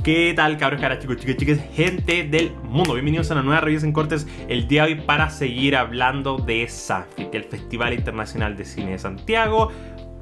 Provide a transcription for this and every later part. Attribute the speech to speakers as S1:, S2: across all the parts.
S1: ¿Qué tal, cabros, caras, chicos, chicas, chicas, gente del mundo? Bienvenidos a una nueva review en cortes el día de hoy para seguir hablando de Sanfic, el Festival Internacional de Cine de Santiago.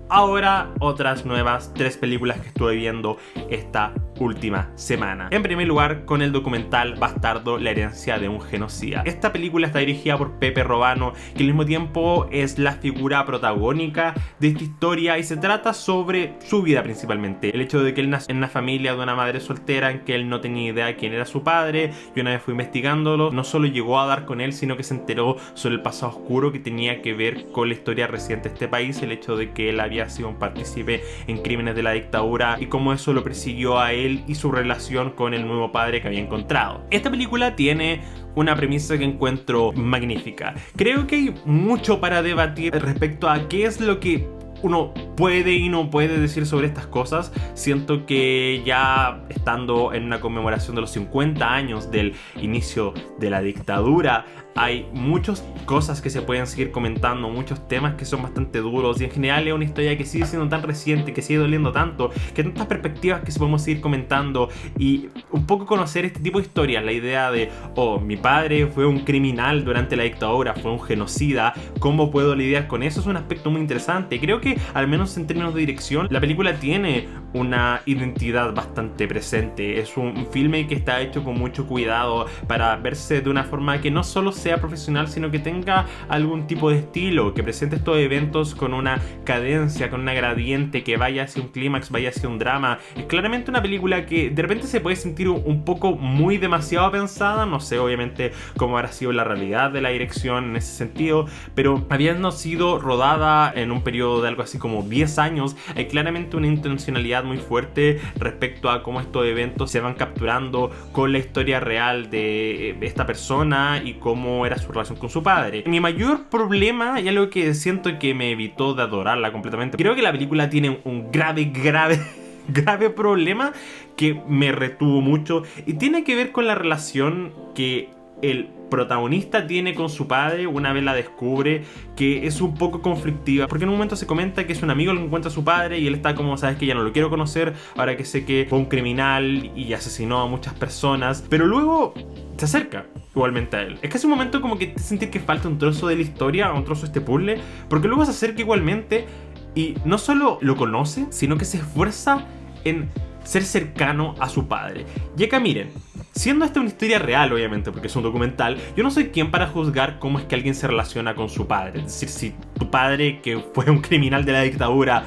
S1: Ahora otras nuevas 3 películas que estuve viendo esta última semana. En primer lugar, con el documental Bastardo, la herencia de un genocida. Esta película está dirigida por Pepe Robano, que al mismo tiempo es la figura protagónica de esta historia, y se trata sobre su vida principalmente. El hecho de que él nació en una familia de una madre soltera en que él no tenía idea de quién era su padre, y una vez fue investigándolo, no solo llegó a dar con él, sino que se enteró sobre el pasado oscuro que tenía que ver con la historia reciente de este país, el hecho de que él había sido un partícipe en crímenes de la dictadura y cómo eso lo persiguió a él y su relación con el nuevo padre que había encontrado. Esta película tiene una premisa que encuentro magnífica. Creo que hay mucho para debatir respecto a qué es lo que uno puede y no puede decir sobre estas cosas. Siento que ya estando en una conmemoración de los 50 años del inicio de la dictadura, hay muchas cosas que se pueden seguir comentando, muchos temas que son bastante duros, y en general es una historia que sigue siendo tan reciente, que sigue doliendo tanto, que hay tantas perspectivas que se podemos seguir comentando, y un poco conocer este tipo de historias, la idea de, oh, mi padre fue un criminal durante la dictadura, fue un genocida, ¿cómo puedo lidiar con eso? Es un aspecto muy interesante. Creo que, al menos en términos de dirección, la película tiene una identidad bastante presente. Es un filme que está hecho con mucho cuidado para verse de una forma que no solo sea profesional, sino que tenga algún tipo de estilo, que presente estos eventos con una cadencia, con una gradiente, que vaya hacia un clímax, vaya hacia un drama. Es claramente una película que de repente se puede sentir un poco muy demasiado pensada. No sé obviamente cómo habrá sido la realidad de la dirección en ese sentido, pero habiendo sido rodada en un periodo de algo así como 10 años, hay claramente una intencionalidad muy fuerte respecto a cómo estos eventos se van capturando con la historia real de esta persona y cómo era su relación con su padre. Mi mayor problema, y algo que siento que me evitó de adorarla completamente, creo que la película tiene un grave problema que me retuvo mucho, y tiene que ver con la relación que el protagonista tiene con su padre una vez la descubre, que es un poco conflictiva, porque en un momento se comenta que es un amigo el que encuentra a su padre y él está como, sabes que ya no lo quiero conocer ahora que sé que fue un criminal y asesinó a muchas personas, pero luego se acerca igualmente a él. Es casi un momento como que te sentir que falta un trozo de la historia, un trozo de este puzzle, porque luego se acerca igualmente y no solo lo conoce, sino que se esfuerza en ser cercano a su padre. Y acá miren, siendo esta una historia real, obviamente, porque es un documental, yo no soy quien para juzgar cómo es que alguien se relaciona con su padre. Es decir, si tu padre, que fue un criminal de la dictadura,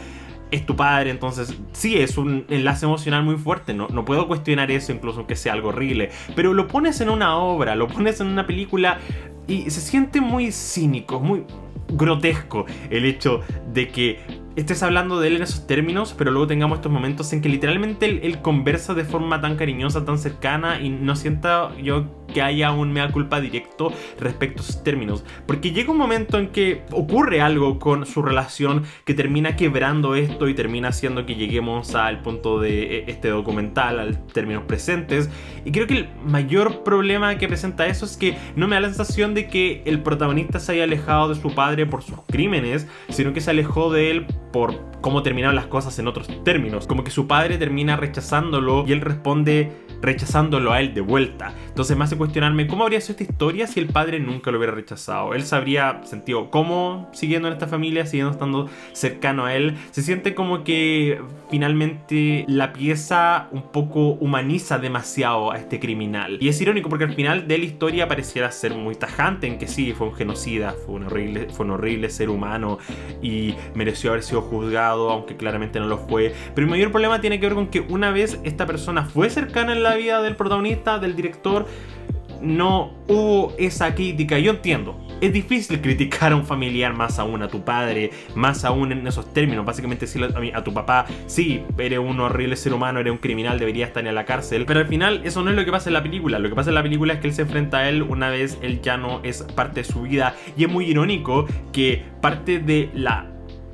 S1: es tu padre, entonces sí, es un enlace emocional muy fuerte. No puedo cuestionar eso, incluso aunque sea algo horrible. Pero lo pones en una obra, lo pones en una película, y se siente muy cínico, muy grotesco el hecho de que estés hablando de él en esos términos, pero luego tengamos estos momentos en que literalmente él conversa de forma tan cariñosa, tan cercana, y no sienta yo que haya un mea culpa directo respecto a esos términos, porque llega un momento en que ocurre algo con su relación que termina quebrando esto y termina haciendo que lleguemos al punto de este documental, a los términos presentes. Y creo que el mayor problema que presenta eso es que no me da la sensación de que el protagonista se haya alejado de su padre por sus crímenes, sino que se alejó de él por cómo terminaron las cosas en otros términos, como que su padre termina rechazándolo y él responde rechazándolo a él de vuelta. Entonces me hace cuestionarme cómo habría sido esta historia si el padre nunca lo hubiera rechazado. Él se habría sentido cómodo siguiendo en esta familia, siguiendo estando cercano a él. Se siente como que finalmente la pieza un poco humaniza demasiado a este criminal, y es irónico porque al final de la historia pareciera ser muy tajante en que sí, fue un genocida, fue un horrible ser humano y mereció haber sido juzgado, aunque claramente no lo fue. Pero el mayor problema tiene que ver con que una vez esta persona fue cercana en la vida del protagonista, del director, no hubo esa crítica. Yo entiendo, es difícil criticar a un familiar, más aún a tu padre, más aún en esos términos. Básicamente decirle a tu papá, sí, eres un horrible ser humano, eres un criminal, deberías estar en la cárcel. Pero al final eso no es lo que pasa en la película. Lo que pasa en la película es que él se enfrenta a él una vez él ya no es parte de su vida. Y es muy irónico que parte de la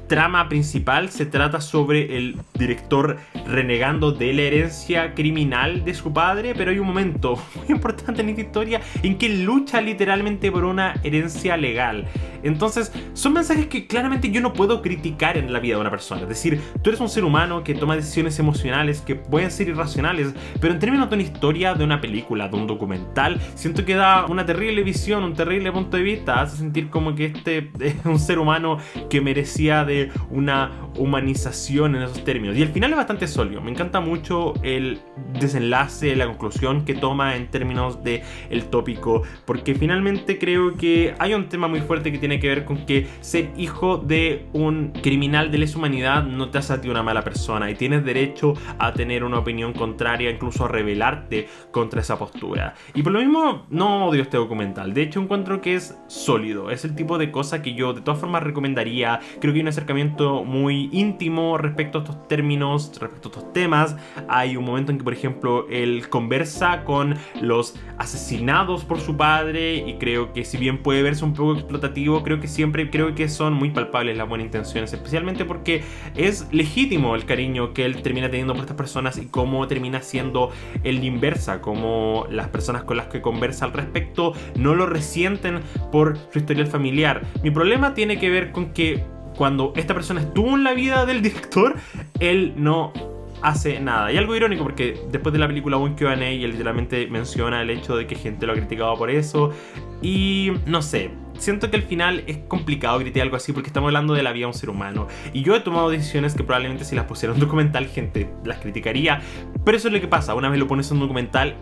S1: trama principal se trata sobre el director renegando de la herencia criminal de su padre, pero hay un momento muy importante en esta historia en que él lucha literalmente por una herencia legal. Entonces, son mensajes que claramente yo no puedo criticar en la vida de una persona. Es decir, tú eres un ser humano que toma decisiones emocionales que pueden ser irracionales, pero en términos de una historia, de una película, de un documental, siento que da una terrible visión, un terrible punto de vista. Hace sentir como que este es un ser humano que merecía de una humanización en esos términos. Y el final es bastante sólido. Me encanta mucho el desenlace, la conclusión que toma en términos de el tópico, porque finalmente creo que hay un tema muy fuerte que tiene que ver con que ser hijo de un criminal de lesa humanidad no te hace a ti una mala persona, y tienes derecho a tener una opinión contraria, incluso a rebelarte contra esa postura. Y por lo mismo no odio este documental. De hecho, encuentro que es sólido. Es el tipo de cosa que yo de todas formas recomendaría. Creo que hay un acercamiento muy íntimo respecto a estos términos, respecto a estos temas. Hay un momento en que, por ejemplo, él conversa con los asesinados por su padre, y creo que si bien puede verse un poco explotativo, creo que son muy palpables las buenas intenciones, especialmente porque es legítimo el cariño que él termina teniendo por estas personas y cómo termina siendo el de inversa, como las personas con las que conversa al respecto no lo resienten por su historial familiar. Mi problema tiene que ver con que cuando esta persona estuvo en la vida del director, él no hace nada. Y algo irónico, porque después de la película un Q&A, él literalmente menciona el hecho de que gente lo ha criticado por eso. Y no sé, siento que al final es complicado criticar algo así, porque estamos hablando de la vida de un ser humano. Y yo he tomado decisiones que probablemente si las pusiera en un documental gente las criticaría. Pero eso es lo que pasa, una vez lo pones en un documental,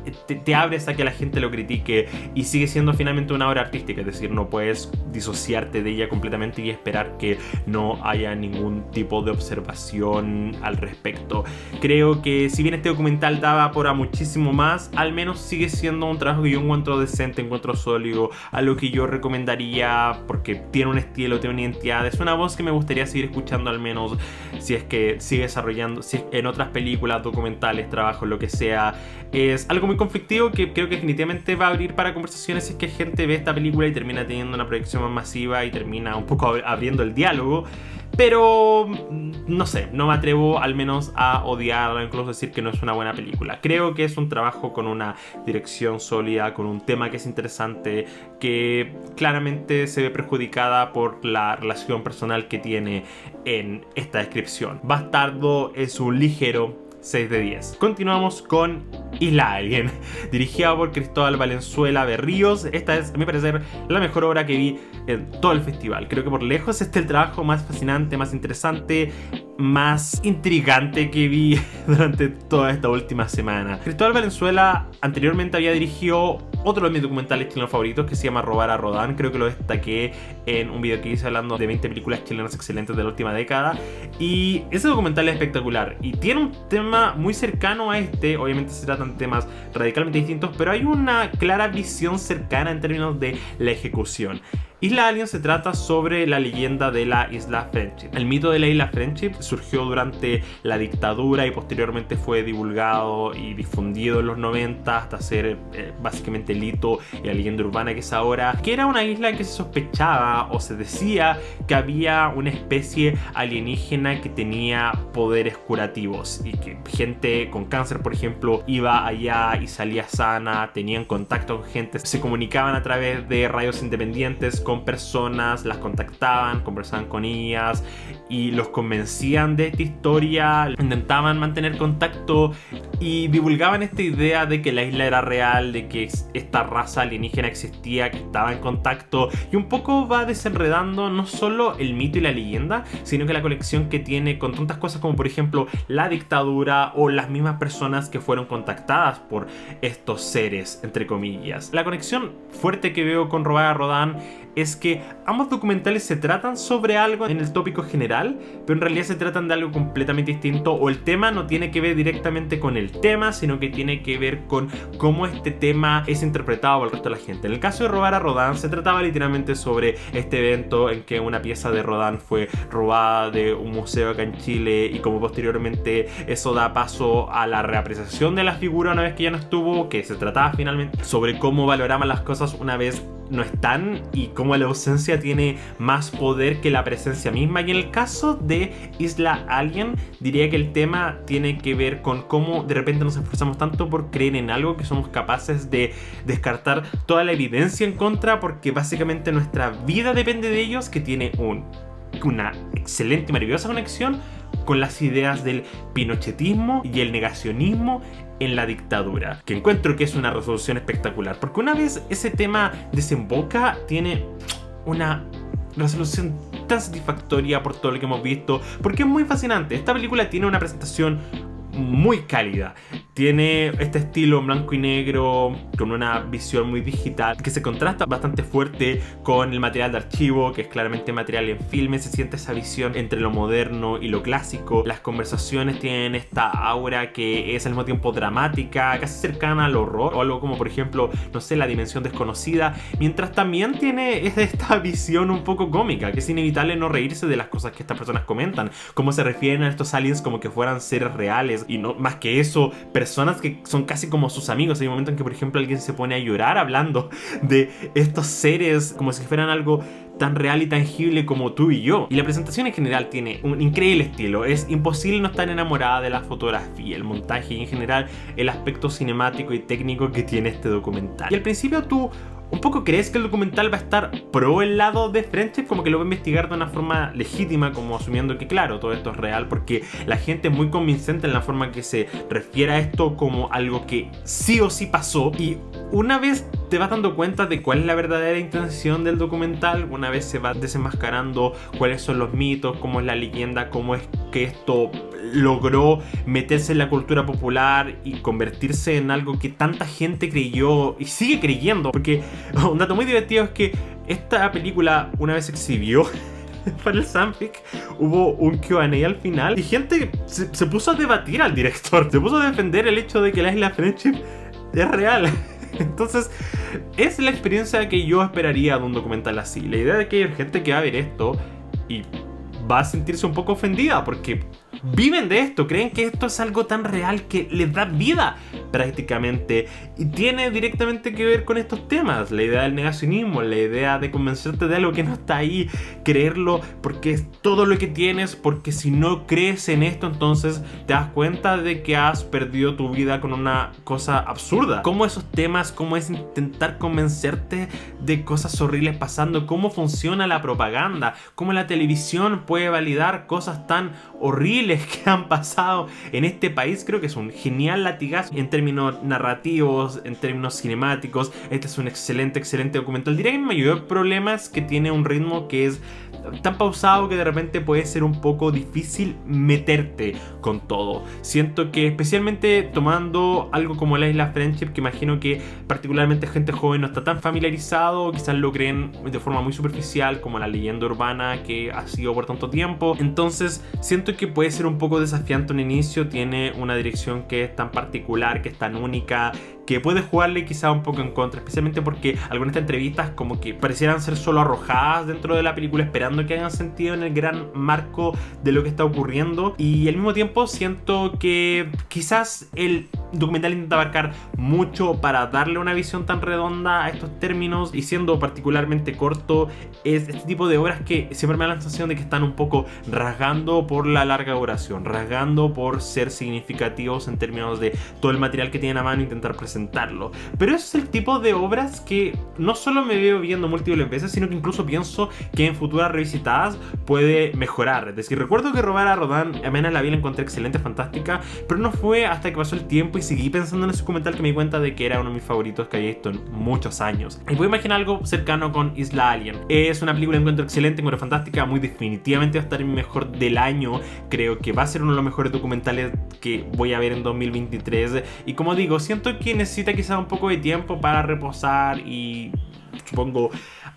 S1: te abres a que la gente lo critique, y sigue siendo finalmente una obra artística. Es decir, no puedes disociarte de ella completamente y esperar que no haya ningún tipo de observación al respecto. Creo que si bien este documental daba por muchísimo más, al menos sigue siendo un trabajo que yo encuentro decente, encuentro sólido, a lo que yo recomendaría, porque tiene un estilo, tiene una identidad, es una voz que me gustaría seguir escuchando, al menos si es que sigue desarrollando, si en otras películas, documentales, trabajos, lo que sea. Es algo muy conflictivo que creo que definitivamente va a abrir para conversaciones si es que gente ve esta película y termina teniendo una proyección más masiva y termina un poco abriendo el diálogo. Pero no sé, no me atrevo al menos a odiarla, incluso decir que no es una buena película. Creo que es un trabajo con una dirección sólida, con un tema que es interesante, que claramente se ve perjudicada por la relación personal que tiene en esta descripción. Bastardo es un ligero 6 de 10. Continuamos con Isla Alien, dirigida por Cristóbal Valenzuela Berríos. Esta es, a mi parecer, la mejor obra que vi en todo el festival. Creo que por lejos este es el trabajo más fascinante, más interesante, más intrigante que vi durante toda esta última semana. Cristóbal Valenzuela anteriormente había dirigido otro de mis documentales chilenos favoritos, que se llama Robar a Rodán. Creo que lo destaqué en un video que hice hablando de 20 películas chilenas excelentes de la última década, y ese documental es espectacular y tiene un tema muy cercano a este. Obviamente se tratan temas radicalmente distintos, pero hay una clara visión cercana en términos de la ejecución. Isla Alien se trata sobre la leyenda de la Isla Friendship. El mito de la Isla Friendship surgió durante la dictadura y posteriormente fue divulgado y difundido en los 90 hasta ser básicamente el hito y la leyenda urbana que es ahora, que era una isla en que se sospechaba o se decía que había una especie alienígena que tenía poderes curativos y que gente con cáncer, por ejemplo, iba allá y salía sana, tenían contacto con gente, se comunicaban a través de radios independientes con personas, las contactaban, conversaban con ellas y los convencían de esta historia, intentaban mantener contacto y divulgaban esta idea de que la isla era real, de que esta raza alienígena existía, que estaba en contacto, y un poco va desenredando no solo el mito y la leyenda, sino que la conexión que tiene con tantas cosas como por ejemplo la dictadura o las mismas personas que fueron contactadas por estos seres, entre comillas. La conexión fuerte que veo con Robar a Rodán es que ambos documentales se tratan sobre algo en el tópico general, pero en realidad se tratan de algo completamente distinto, o el tema no tiene que ver directamente con el tema, sino que tiene que ver con cómo este tema es interpretado por el resto de la gente. En el caso de Robar a Rodán se trataba literalmente sobre este evento en que una pieza de Rodán fue robada de un museo acá en Chile, y como posteriormente eso da paso a la reapreciación de la figura una vez que ya no estuvo, que se trataba finalmente sobre cómo valoraban las cosas una vez no están y cómo la ausencia tiene más poder que la presencia misma. Y en el caso de Isla Alien, diría que el tema tiene que ver con cómo de repente nos esforzamos tanto por creer en algo que somos capaces de descartar toda la evidencia en contra, porque básicamente nuestra vida depende de ellos, que tiene una excelente y maravillosa conexión con las ideas del pinochetismo y el negacionismo en la dictadura, que encuentro que es una resolución espectacular, porque una vez ese tema desemboca, tiene una resolución tan satisfactoria por todo lo que hemos visto, porque es muy fascinante. Esta película tiene una presentación muy cálida, tiene este estilo en blanco y negro con una visión muy digital que se contrasta bastante fuerte con el material de archivo, que es claramente material en filme. Se siente esa visión entre lo moderno y lo clásico. Las conversaciones tienen esta aura que es al mismo tiempo dramática, casi cercana al horror, o algo como por ejemplo, no sé, La Dimensión Desconocida, mientras también tiene esta visión un poco cómica, que es inevitable no reírse de las cosas que estas personas comentan, cómo se refieren a estos aliens como que fueran seres reales, y no más que eso, personas que son casi como sus amigos. Hay un momento en que por ejemplo alguien se pone a llorar hablando de estos seres como si fueran algo tan real y tangible como tú y yo. Y la presentación en general tiene un increíble estilo. Es imposible no estar enamorada de la fotografía, el montaje y en general el aspecto cinemático y técnico que tiene este documental. Y al principio tú un poco crees que el documental va a estar pro el lado de Friendship, como que lo va a investigar de una forma legítima, como asumiendo que claro, todo esto es real, porque la gente es muy convincente en la forma que se refiere a esto como algo que sí o sí pasó. Y una vez te vas dando cuenta de cuál es la verdadera intención del documental, una vez se va desenmascarando cuáles son los mitos, cómo es la leyenda, cómo es que esto logró meterse en la cultura popular y convertirse en algo que tanta gente creyó y sigue creyendo. Porque un dato muy divertido es que esta película, una vez se exhibió para el Sanfic, hubo un Q&A al final y gente se puso a debatir al director, se puso a defender el hecho de que la Isla Friendship es real. Entonces es la experiencia que yo esperaría de un documental así. La idea de que hay gente que va a ver esto y va a sentirse un poco ofendida porque viven de esto, creen que esto es algo tan real que les da vida prácticamente, y tiene directamente que ver con estos temas, la idea del negacionismo, la idea de convencerte de algo que no está ahí, creerlo porque es todo lo que tienes, porque si no crees en esto entonces te das cuenta de que has perdido tu vida con una cosa absurda. Cómo esos temas, cómo es intentar convencerte de cosas horribles pasando, cómo funciona la propaganda, cómo la televisión puede validar cosas tan horribles que han pasado en este país. Creo que es un genial latigazo en términos narrativos, en términos cinemáticos. Este es un excelente documental. Diría que mi mayor problema es que tiene un ritmo que es tan pausado que de repente puede ser un poco difícil meterte con todo. Siento que especialmente tomando algo como la Isla Friendship, que imagino que particularmente gente joven no está tan familiarizado, quizás lo creen de forma muy superficial como la leyenda urbana que ha sido por tanto tiempo. Entonces siento que puede ser un poco desafiante un inicio. Tiene una dirección que es tan particular, que es tan única, que puede jugarle quizá un poco en contra, especialmente porque algunas de estas entrevistas como que parecieran ser solo arrojadas dentro de la película esperando que hagan sentido en el gran marco de lo que está ocurriendo. Y al mismo tiempo siento que quizás el documental intenta abarcar mucho para darle una visión tan redonda a estos términos, y siendo particularmente corto es este tipo de obras que siempre me da la sensación de que están un poco rasgando por la larga duración, rasgando por ser significativos en términos de todo el material que tienen a mano e intentar presentarlo. Pero ese es el tipo de obras que no solo me veo viendo múltiples veces, sino que incluso pienso que en futuras revisitadas puede mejorar. Es decir, recuerdo que Robar a Rodin apenas la vi, la encontré excelente, fantástica, pero no fue hasta que pasó el tiempo y seguí pensando en ese documental que me di cuenta de que era uno de mis favoritos que había visto en muchos años. Y puedo imaginar algo cercano con Isla Alien. Es una película que encuentro excelente, encuentro fantástica, muy definitivamente va a estar en mi mejor del año. Creo que va a ser uno de los mejores documentales que voy a ver en 2023. Y como digo, siento que necesita quizás un poco de tiempo para reposar y supongo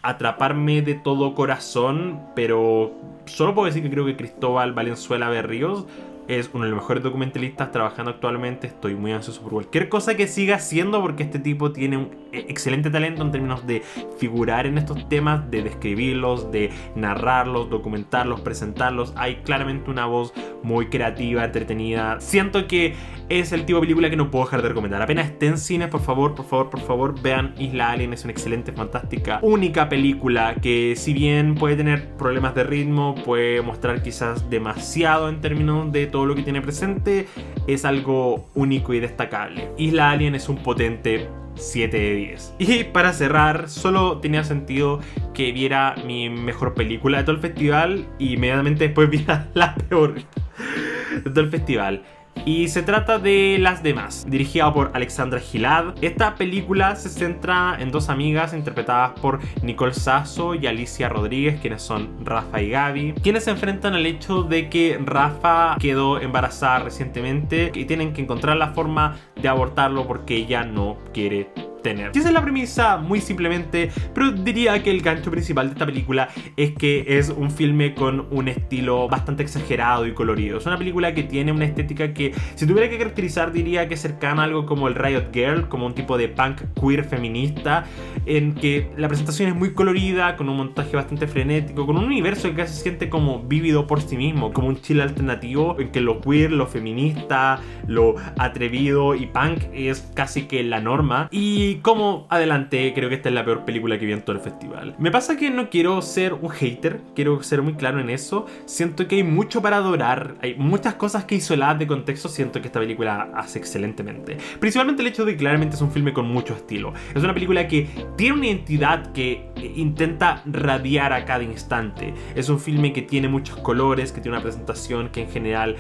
S1: atraparme de todo corazón, pero solo puedo decir que creo que Cristóbal Valenzuela Berríos es uno de los mejores documentalistas trabajando actualmente. Estoy muy ansioso por cualquier cosa que siga haciendo porque este tipo tiene un excelente talento en términos de figurar en estos temas, de describirlos, de narrarlos, documentarlos, presentarlos. Hay claramente una voz muy creativa, entretenida. Siento que es el tipo de película que no puedo dejar de recomendar. Apenas esté en cines, por favor, vean Isla Alien. Es una excelente, fantástica, única película que, si bien puede tener problemas de ritmo, puede mostrar quizás demasiado en términos de todo lo que tiene presente, es algo único y destacable. Isla Alien es un potente 7 de 10. Y para cerrar, solo tenía sentido que viera mi mejor película de todo el festival y inmediatamente después viera la peor de todo el festival. Y se trata de Las Demás, dirigida por Alexandra Gilad. Esta película se centra en dos amigas interpretadas por Nicole Sasso y Alicia Rodríguez, quienes son Rafa y Gaby, quienes se enfrentan al hecho de que Rafa quedó embarazada recientemente y tienen que encontrar la forma de abortarlo porque ella no quiere tener. Y esa es la premisa muy simplemente, pero diría que el gancho principal de esta película es que es un filme con un estilo bastante exagerado y colorido. Es una película que tiene una estética que, si tuviera que caracterizar, diría que es cercana a algo como el Riot Girl, como un tipo de punk queer feminista, en que la presentación es muy colorida, con un montaje bastante frenético, con un universo que se siente como vívido por sí mismo, como un chill alternativo en que lo queer, lo feminista, lo atrevido y punk es casi que la norma. Y como adelanté, creo que esta es la peor película que vi en todo el festival. Me pasa que no quiero ser un hater, quiero ser muy claro en eso. Siento que hay mucho para adorar, hay muchas cosas que isoladas de contexto siento que esta película hace excelentemente. Principalmente el hecho de que claramente es un filme con mucho estilo. Es una película que tiene una identidad que intenta radiar a cada instante. Es un filme que tiene muchos colores, que tiene una presentación que en general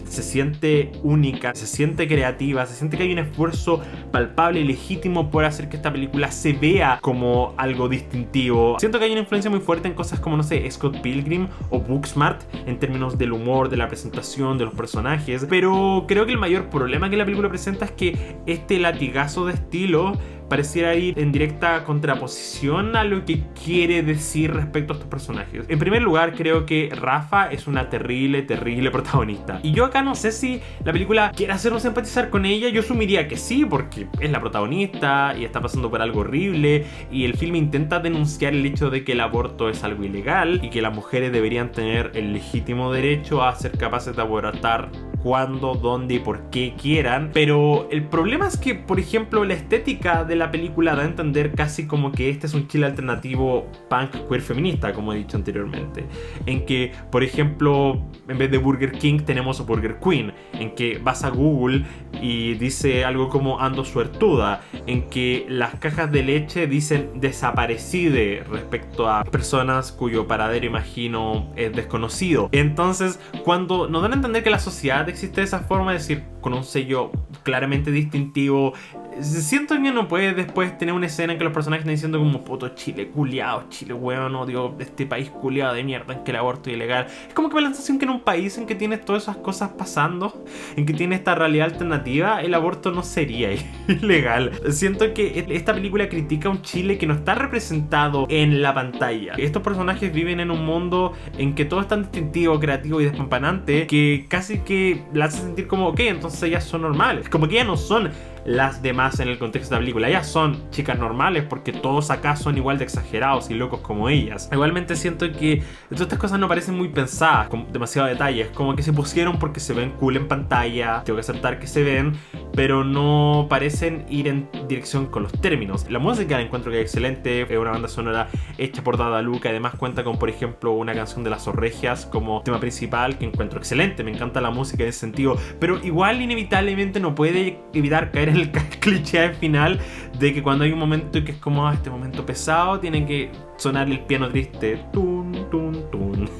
S1: se siente única, se siente creativa, se siente que hay un esfuerzo palpable y legítimo por hacer que esta película se vea como algo distintivo. Siento que hay una influencia muy fuerte en cosas como, no sé, Scott Pilgrim o Booksmart en términos del humor, de la presentación, de los personajes, pero creo que el mayor problema que la película presenta es que este latigazo de estilo pareciera ir en directa contraposición a lo que quiere decir respecto a estos personajes. En primer lugar, creo que Rafa es una terrible protagonista. Y yo acá no sé si la película quiere hacernos empatizar con ella. Yo asumiría que sí, porque es la protagonista y está pasando por algo horrible. Y el film intenta denunciar el hecho de que el aborto es algo ilegal y que las mujeres deberían tener el legítimo derecho a ser capaces de abortar cuando, dónde y por qué quieran. Pero el problema es que, por ejemplo, la estética de la película da a entender casi como que este es un chile alternativo punk queer feminista, como he dicho anteriormente, en que, por ejemplo, en vez de Burger King tenemos Burger Queen, en que vas a Google y dice algo como ando suertuda, en que las cajas de leche dicen desaparecide respecto a personas cuyo paradero imagino es desconocido. Entonces, cuando nos dan a entender que la sociedad existe de esa forma, es decir, con un sello claramente distintivo, siento que no puedes después tener una escena en que los personajes están diciendo como puto Chile culiado, Chile weón, odio este país culiado de mierda en que el aborto es ilegal. Es como que me da la sensación que en un país en que tienes todas esas cosas pasando, en que tiene esta realidad alternativa, el aborto no sería ilegal. Siento que esta película critica un Chile que no está representado en la pantalla. Estos personajes viven en un mundo en que todo es tan distintivo, creativo y despampanante que casi que la hace sentir como ok, entonces ellas son normales, como que ellas no son las demás en el contexto de la película. Ellas son chicas normales porque todos acá son igual de exagerados y locos como ellas. Igualmente siento que todas estas cosas no parecen muy pensadas, con demasiados detalles, como que se pusieron porque se ven cool en pantalla, tengo que aceptar que se ven, pero no parecen ir en dirección con los términos. La música la encuentro que es excelente, es una banda sonora hecha por Dada Luca, además cuenta con, por ejemplo, una canción de Las Orregias como tema principal que encuentro excelente, me encanta la música en ese sentido, pero igual inevitablemente no puede evitar caer el cliché al final de que cuando hay un momento que es como este momento pesado, tiene que sonar el piano triste, tun, tun, tun.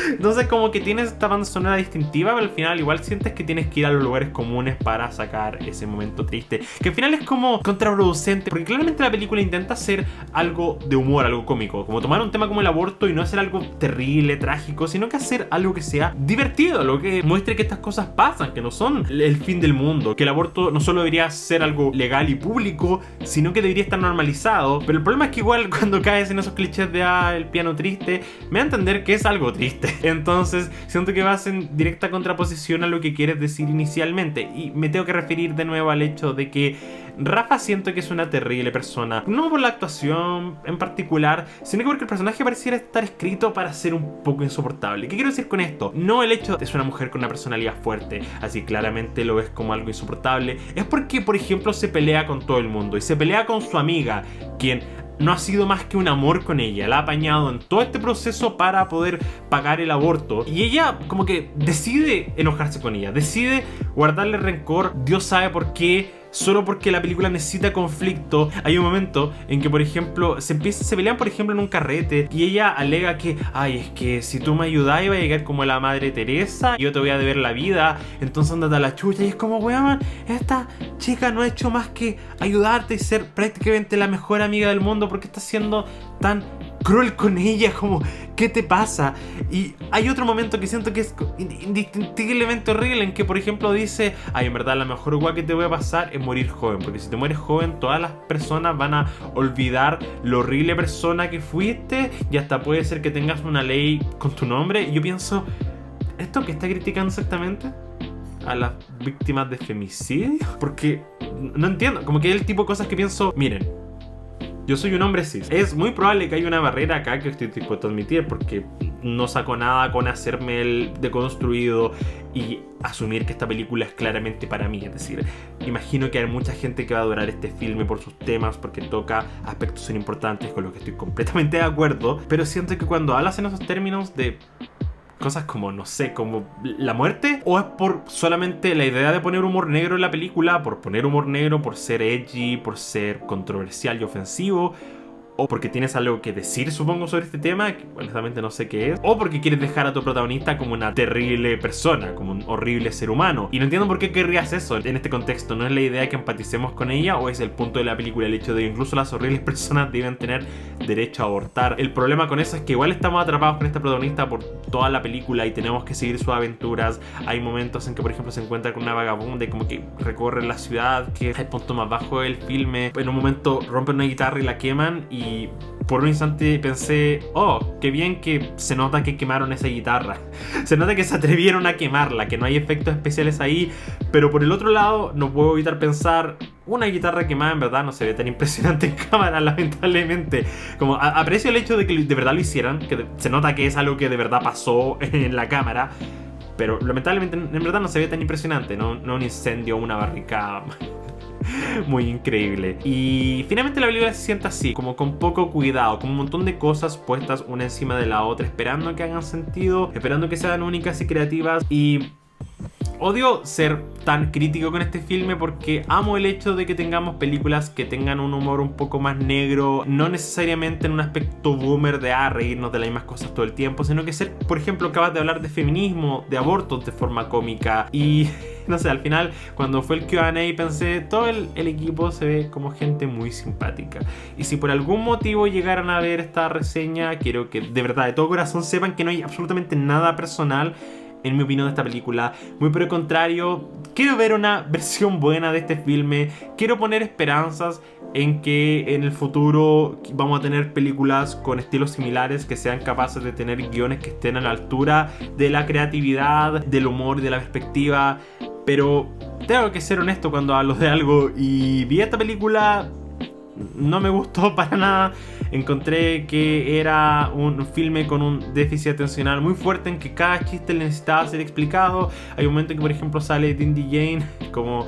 S1: Entonces como que tienes esta banda sonora distintiva, pero al final igual sientes que tienes que ir a los lugares comunes para sacar ese momento triste, que al final es como contraproducente, porque claramente la película intenta hacer algo de humor, algo cómico, como tomar un tema como el aborto y no hacer algo terrible, trágico, sino que hacer algo que sea divertido, algo que muestre que estas cosas pasan, que no son el fin del mundo, que el aborto no solo debería ser algo legal y público, sino que debería estar normalizado. Pero el problema es que igual cuando caes en esos clichés de el piano triste, me da a entender que es algo triste. Entonces siento que vas en directa contraposición a lo que quieres decir inicialmente, y me tengo que referir de nuevo al hecho de que Rafa siento que es una terrible persona, no por la actuación en particular, sino que porque el personaje pareciera estar escrito para ser un poco insoportable. ¿Qué quiero decir con esto? No el hecho de ser una mujer con una personalidad fuerte, así claramente lo ves como algo insoportable, es porque, por ejemplo, se pelea con todo el mundo y se pelea con su amiga, quien no ha sido más que un amor con ella. La ha apañado en todo este proceso para poder pagar el aborto. Y ella como que decide enojarse con ella, decide guardarle rencor. Dios sabe por qué. Solo porque la película necesita conflicto. Hay un momento en que, por ejemplo, se pelean, por ejemplo, en un carrete, y ella alega que, ay, es que si tú me ayudas iba a llegar como la Madre Teresa y yo te voy a deber la vida, entonces ándate a la chucha. Y es como, weón, esta chica no ha hecho más que ayudarte y ser prácticamente la mejor amiga del mundo. ¿Por qué estás siendo tan cruel con ella? Como, ¿qué te pasa? Y hay otro momento que siento que es indistinguiblemente horrible, en que, por ejemplo, dice, ay, en verdad la mejor guay que te voy a pasar es morir joven, porque si te mueres joven todas las personas van a olvidar lo horrible persona que fuiste, y hasta puede ser que tengas una ley con tu nombre. Y yo pienso, ¿esto que está criticando exactamente? ¿A las víctimas de femicidio? Porque no entiendo, como que es el tipo de cosas que pienso, miren, yo soy un hombre cis. Es muy probable que haya una barrera acá que estoy dispuesto a admitir, porque no saco nada con hacerme el deconstruido y asumir que esta película es claramente para mí. Es decir, imagino que hay mucha gente que va a adorar este filme por sus temas, porque toca aspectos tan importantes con los que estoy completamente de acuerdo, pero siento que cuando hablas en esos términos de cosas como, no sé, como la muerte, o es por solamente la idea de poner humor negro en la película, por poner humor negro, por ser edgy, por ser controversial y ofensivo, o porque tienes algo que decir, supongo, sobre este tema, que honestamente no sé qué es, o porque quieres dejar a tu protagonista como una terrible persona, como un horrible ser humano. Y no entiendo por qué querrías eso en este contexto. ¿No es la idea que empaticemos con ella, o es el punto de la película el hecho de que incluso las horribles personas deben tener derecho a abortar? El problema con eso es que igual estamos atrapados con esta protagonista por toda la película y tenemos que seguir sus aventuras. Hay momentos en que, por ejemplo, se encuentra con una vagabunda y como que recorre la ciudad, que es el punto más bajo del filme. En un momento rompen una guitarra y la queman, y por un instante pensé, oh, qué bien que se nota que quemaron esa guitarra. Se nota que se atrevieron a quemarla, que no hay efectos especiales ahí. Pero por el otro lado, no puedo evitar pensar, una guitarra quemada en verdad no se ve tan impresionante en cámara, lamentablemente. Como aprecio el hecho de que de verdad lo hicieran, que se nota que es algo que de verdad pasó en la cámara. Pero lamentablemente en verdad no se ve tan impresionante, no un incendio o una barricada muy increíble. Y finalmente la película se siente así, como con poco cuidado, con un montón de cosas puestas una encima de la otra, esperando que hagan sentido, esperando que sean únicas y creativas. Y odio ser tan crítico con este filme porque amo el hecho de que tengamos películas que tengan un humor un poco más negro, no necesariamente en un aspecto boomer de reírnos de las mismas cosas todo el tiempo, sino que ser, por ejemplo, capaz de hablar de feminismo, de abortos de forma cómica. Y no sé, al final cuando fue el Q&A pensé, todo el equipo se ve como gente muy simpática. Y si por algún motivo llegaran a ver esta reseña, quiero que de verdad, de todo corazón, sepan que no hay absolutamente nada personal en mi opinión de esta película. Muy por el contrario, quiero ver una versión buena de este filme. Quiero poner esperanzas en que en el futuro vamos a tener películas con estilos similares, que sean capaces de tener guiones que estén a la altura de la creatividad, del humor y de la perspectiva. Pero tengo que ser honesto cuando hablo de algo, y vi esta película, no me gustó para nada. Encontré que era un filme con un déficit atencional muy fuerte, en que cada chiste le necesitaba ser explicado. Hay un momento en que, por ejemplo, sale Dindy Jane como,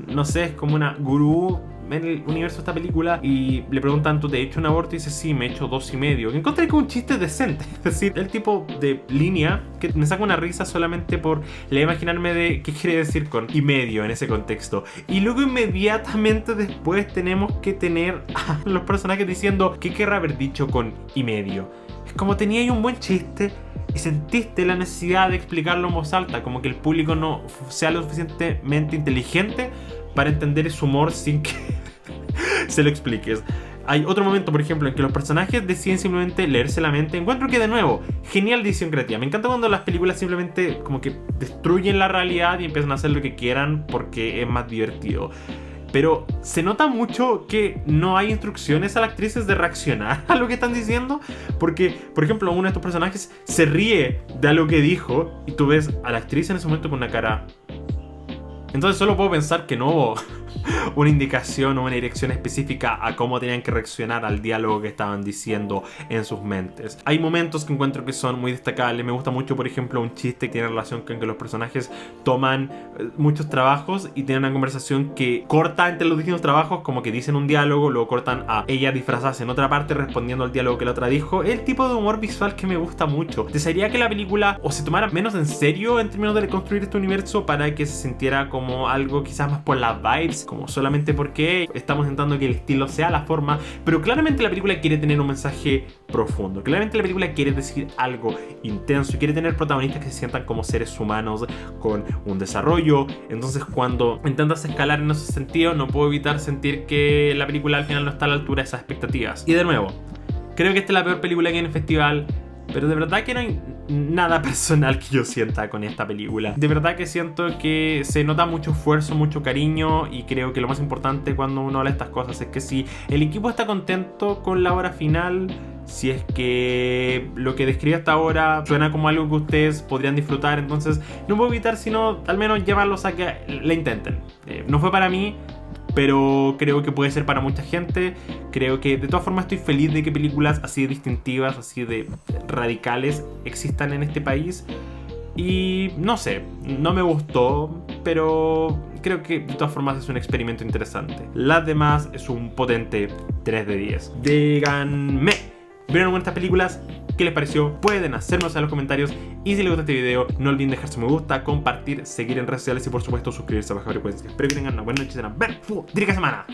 S1: no sé, es como una gurú en el universo de esta película, y le preguntan, ¿tú te has hecho un aborto? Y dice, sí, me he hecho 2,5. Que encontré como un chiste decente. Es decir, el tipo de línea que me saca una risa solamente por imaginarme de qué quiere decir con y medio en ese contexto. Y luego inmediatamente después tenemos que tener a los personajes diciendo, ¿qué querrá haber dicho con y medio? Es como tenía ahí un buen chiste y sentiste la necesidad de explicarlo en voz alta, como que el público no sea lo suficientemente inteligente para entender ese humor sin que se lo expliques. Hay otro momento, por ejemplo, en que los personajes deciden simplemente leerse la mente. Encuentro que, de nuevo, genial decisión creativa. Me encanta cuando las películas simplemente como que destruyen la realidad y empiezan a hacer lo que quieran porque es más divertido. Pero se nota mucho que no hay instrucciones a las actrices de reaccionar a lo que están diciendo. Porque, por ejemplo, uno de estos personajes se ríe de algo que dijo y tú ves a la actriz en ese momento con una cara... Entonces solo puedo pensar que no una indicación o una dirección específica a cómo tenían que reaccionar al diálogo que estaban diciendo en sus mentes. Hay momentos que encuentro que son muy destacables. Me gusta mucho, por ejemplo, un chiste que tiene relación con que los personajes toman muchos trabajos y tienen una conversación que corta entre los distintos trabajos, como que dicen un diálogo, luego cortan a ella disfrazarse en otra parte respondiendo al diálogo que la otra dijo. Es el tipo de humor visual que me gusta mucho. Desearía que la película o se tomara menos en serio en términos de construir este universo para que se sintiera como algo quizás más por las vibes, como solamente porque estamos intentando que el estilo sea la forma, pero claramente la película quiere tener un mensaje profundo. Claramente la película quiere decir algo intenso y quiere tener protagonistas que se sientan como seres humanos con un desarrollo. Entonces, cuando intentas escalar en ese sentido, no puedo evitar sentir que la película al final no está a la altura de esas expectativas. Y de nuevo, creo que esta es la peor película que hay en el festival, pero de verdad que no hay nada personal que yo sienta con esta película. De verdad que siento que se nota mucho esfuerzo, mucho cariño, y creo que lo más importante cuando uno habla de estas cosas es que si el equipo está contento con la obra final, si es que lo que describe hasta ahora suena como algo que ustedes podrían disfrutar, entonces no puedo evitar sino al menos llevarlos a que la intenten. No fue para mí, pero creo que puede ser para mucha gente. Creo que de todas formas estoy feliz de que películas así de distintivas, así de radicales existan en este país. Y no sé, no me gustó, pero creo que de todas formas es un experimento interesante. Las demás es un potente 3 de 10. Díganme, ¿vieron algunas de estas películas? ¿Qué les pareció? Pueden hacérmelo en los comentarios. Y si les gusta este video, no olviden dejar su me gusta, compartir, seguir en redes sociales y por supuesto suscribirse a Baja Frecuencia. Espero que tengan una buena noche y se van a ver. ¡Diga semana!